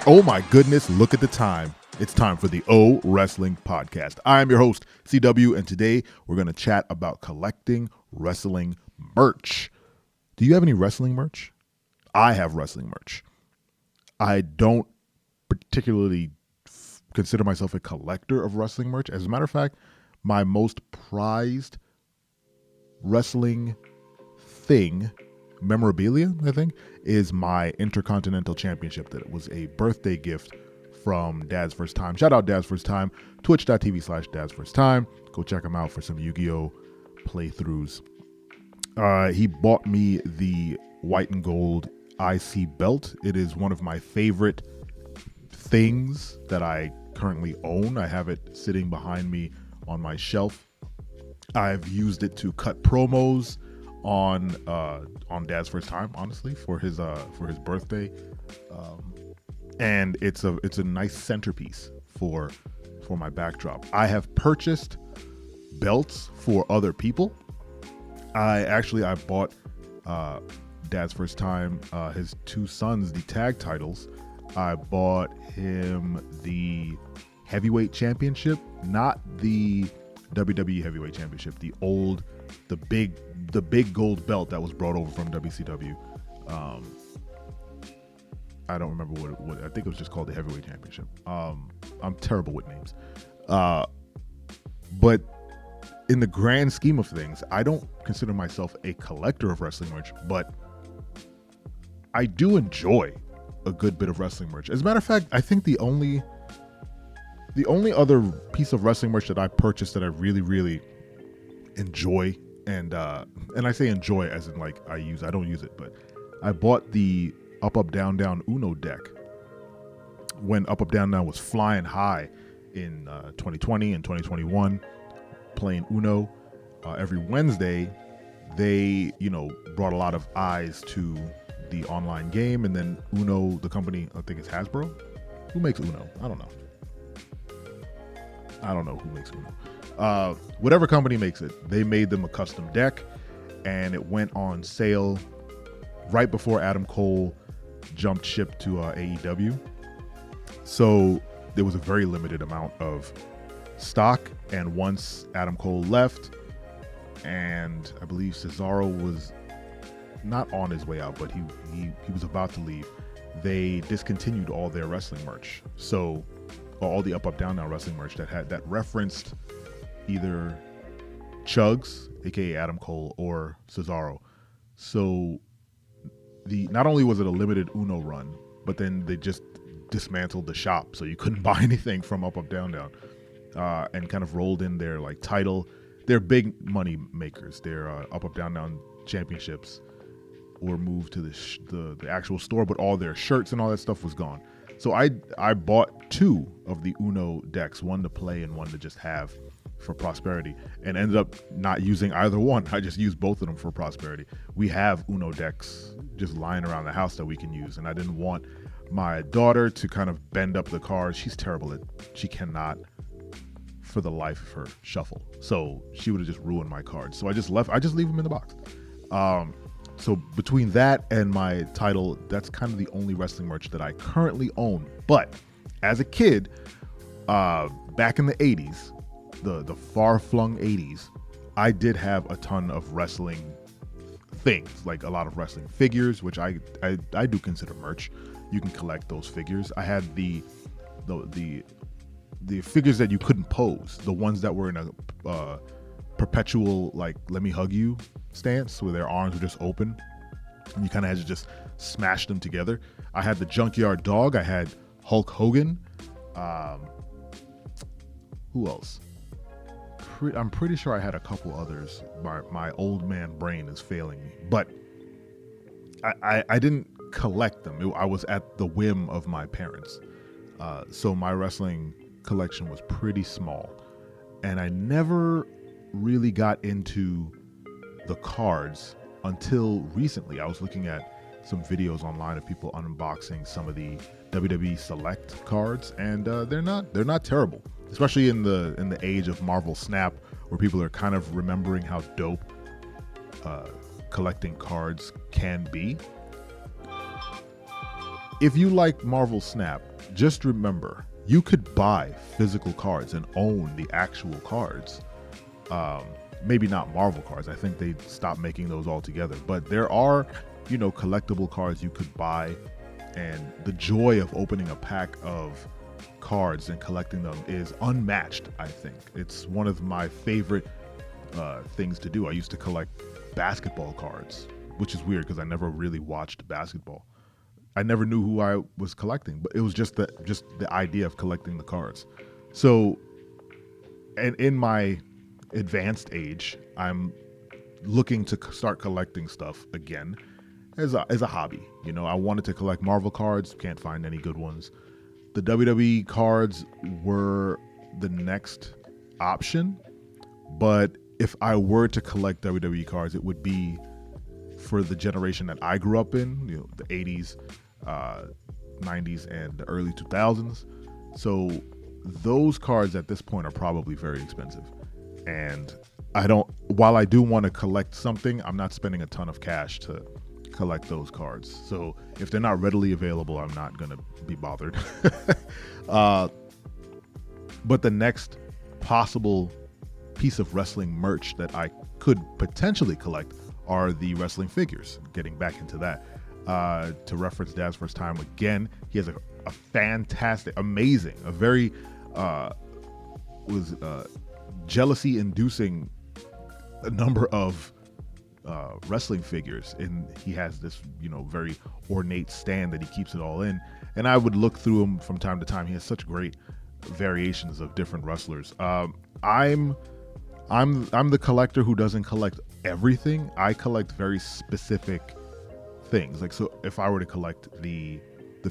Oh my goodness, look at the time. It's time for the O Wrestling Podcast. I am your host, CW, and today we're going to chat about collecting wrestling merch. Do you have any wrestling merch? I have wrestling merch. I don't particularly consider myself a collector of wrestling merch. As a matter of fact, my most prized wrestling thing, memorabilia, I think, is my Intercontinental Championship that was a birthday gift from Dad's First Time. Shout out Dad's First Time, twitch.tv/Dad's First Time. Go check him out for some Yu-Gi-Oh! Playthroughs. He bought me the white and gold IC belt. It is one of my favorite things that I currently own. I have it sitting behind me on my shelf. I've used it to cut promos on Dad's First Time, honestly, for his birthday, and it's a nice centerpiece for my backdrop. I have purchased belts for other people. I bought Dad's First Time his two sons the tag titles. I bought him the heavyweight championship, not the WWE heavyweight championship, the big gold belt that was brought over from WCW. I don't remember what I think it was just called the heavyweight championship. I'm terrible with names. But in the grand scheme of things, I don't consider myself a collector of wrestling merch, but I do enjoy a good bit of wrestling merch. As a matter of fact, I think the only other piece of wrestling merch that I purchased that I really, really enjoy, and I say enjoy as in like I don't use it, but I bought the Up Down Down Uno deck when Up Down Down was flying high in 2020 and 2021, playing Uno every Wednesday. They brought a lot of eyes to the online game, and then Uno, the company, I think it's Hasbro. Who makes Uno? I don't know who makes Uno. Whatever company makes it, they made them a custom deck, and it went on sale right before Adam Cole jumped ship to AEW. So there was a very limited amount of stock, and once Adam Cole left, and I believe Cesaro was not on his way out, but he was about to leave, they discontinued all their wrestling merch. So all the Up Down Down wrestling merch that referenced either Chugs, aka Adam Cole, or Cesaro. So not only was it a limited Uno run, but then they just dismantled the shop, so you couldn't buy anything from Up Down Down, and kind of rolled in their their big money makers, their Up Down Down championships were moved to the actual store, but all their shirts and all that stuff was gone. So I bought two of the Uno decks, one to play and one to just have for prosperity, and ended up not using either one. I just used both of them for prosperity. We have Uno decks just lying around the house that we can use, and I didn't want my daughter to kind of bend up the cards. She's terrible she cannot for the life of her shuffle. So she would have just ruined my cards. So I just leave them in the box. So between that and my title, that's kind of the only wrestling merch that I currently own. But as a kid, back in the 80s, the far-flung 80s, I did have a ton of wrestling things, like a lot of wrestling figures, which I do consider merch. You can collect those figures. I had the figures that you couldn't pose, the ones that were in a perpetual let me hug you stance, where their arms were just open and you kind of had to just smash them together. I had the Junkyard Dog. I had Hulk Hogan. Who else? I'm pretty sure I had a couple others. My old man brain is failing me, but I didn't collect them. I was at the whim of my parents. So my wrestling collection was pretty small, and I never really got into the cards until recently. I was looking at some videos online of people unboxing some of the WWE Select cards, and they're not terrible, especially in the age of Marvel Snap, where people are kind of remembering how dope collecting cards can be. If you like Marvel Snap, just remember, you could buy physical cards and own the actual cards. Maybe not Marvel cards. I think they stopped making those altogether. But there are, collectible cards you could buy, and the joy of opening a pack of cards and collecting them is unmatched. I think it's one of my favorite things to do. I used to collect basketball cards, which is weird because I never really watched basketball. I never knew who I was collecting, but it was just the idea of collecting the cards. So, and in my advanced age, I'm looking to start collecting stuff again as a hobby. I wanted to collect Marvel cards, can't find any good ones. The WWE cards were the next option, but if I were to collect WWE cards, it would be for the generation that I grew up in, the 80s, 90s, and the early 2000s. So those cards at this point are probably very expensive. And while I do want to collect something, I'm not spending a ton of cash to collect those cards. So if they're not readily available, I'm not going to be bothered. But the next possible piece of wrestling merch that I could potentially collect are the wrestling figures. Getting back into that, to reference Dad's first time again, he has a fantastic, amazing, a very jealousy-inducing number of wrestling figures, and he has this very ornate stand that he keeps it all in. And I would look through him from time to time. He has such great variations of different wrestlers. I'm the collector who doesn't collect everything. I collect very specific things. Like, so if I were to collect the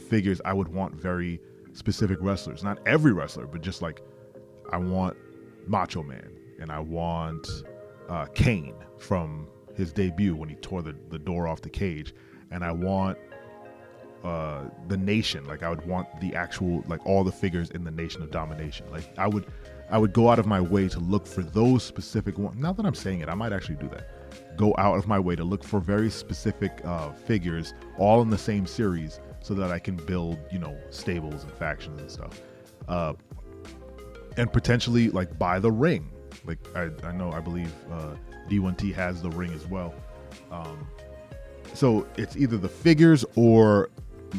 figures, I would want very specific wrestlers. Not every wrestler, but just like, I want Macho Man, and I want Kane from his debut when he tore the door off the cage, and I want the Nation. Like, I would want the actual, like, all the figures in the Nation of Domination. Like, I would go out of my way to look for those specific ones. Now that I'm saying it, I might actually do that. Go out of my way to look for very specific figures, all in the same series, so that I can build, stables and factions and stuff. And potentially, like, buy the ring. Like, I believe D1T has the ring as well. So it's either the figures or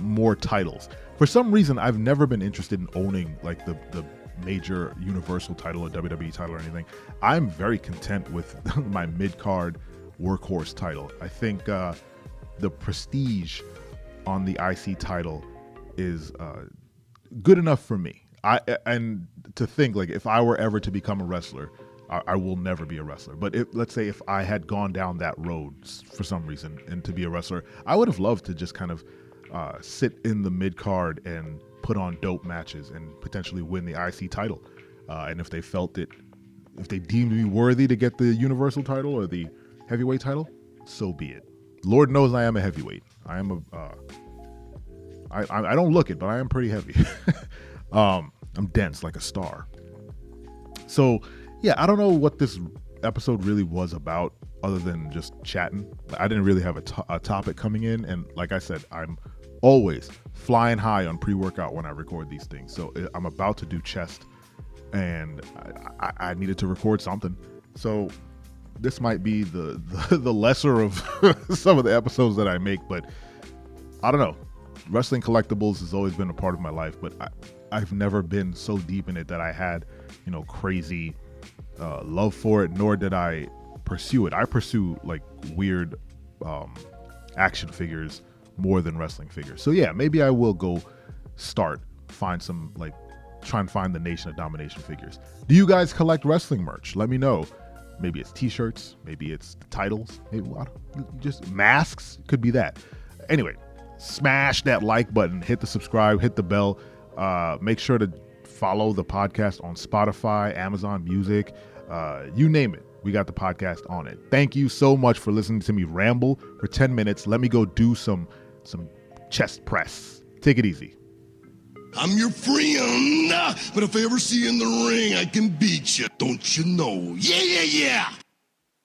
more titles. For some reason, I've never been interested in owning, like, the major Universal title or WWE title or anything. I'm very content with my mid-card workhorse title. I think the prestige on the IC title is good enough for me. And to think, like, if I were ever to become a wrestler, I will never be a wrestler. But let's say if I had gone down that road for some reason and to be a wrestler, I would have loved to just kind of sit in the mid card and put on dope matches and potentially win the IC title. And if they felt it, if they deemed me worthy to get the Universal title or the heavyweight title, so be it. Lord knows I am a heavyweight. I am I don't look it, but I am pretty heavy. I'm dense like a star. So yeah, I don't know what this episode really was about other than just chatting. I didn't really have a topic coming in. And like I said, I'm always flying high on pre-workout when I record these things. So I'm about to do chest and I needed to record something. So this might be the lesser of some of the episodes that I make, but I don't know. Wrestling collectibles has always been a part of my life, but I've never been so deep in it that I had, crazy love for it, nor did I pursue it. I pursue like weird action figures more than wrestling figures. So yeah, maybe I will go find some, like, try and find the Nation of Domination figures. Do you guys collect wrestling merch? Let me know. Maybe it's t-shirts, maybe it's titles, maybe just masks, could be that. Anyway, smash that like button, hit the subscribe, hit the bell. Make sure to follow the podcast on Spotify, Amazon Music, you name it. We got the podcast on it. Thank you so much for listening to me ramble for 10 minutes. Let me go do some chest press. Take it easy. I'm your friend, but if I ever see you in the ring, I can beat you. Don't you know? Yeah, yeah, yeah.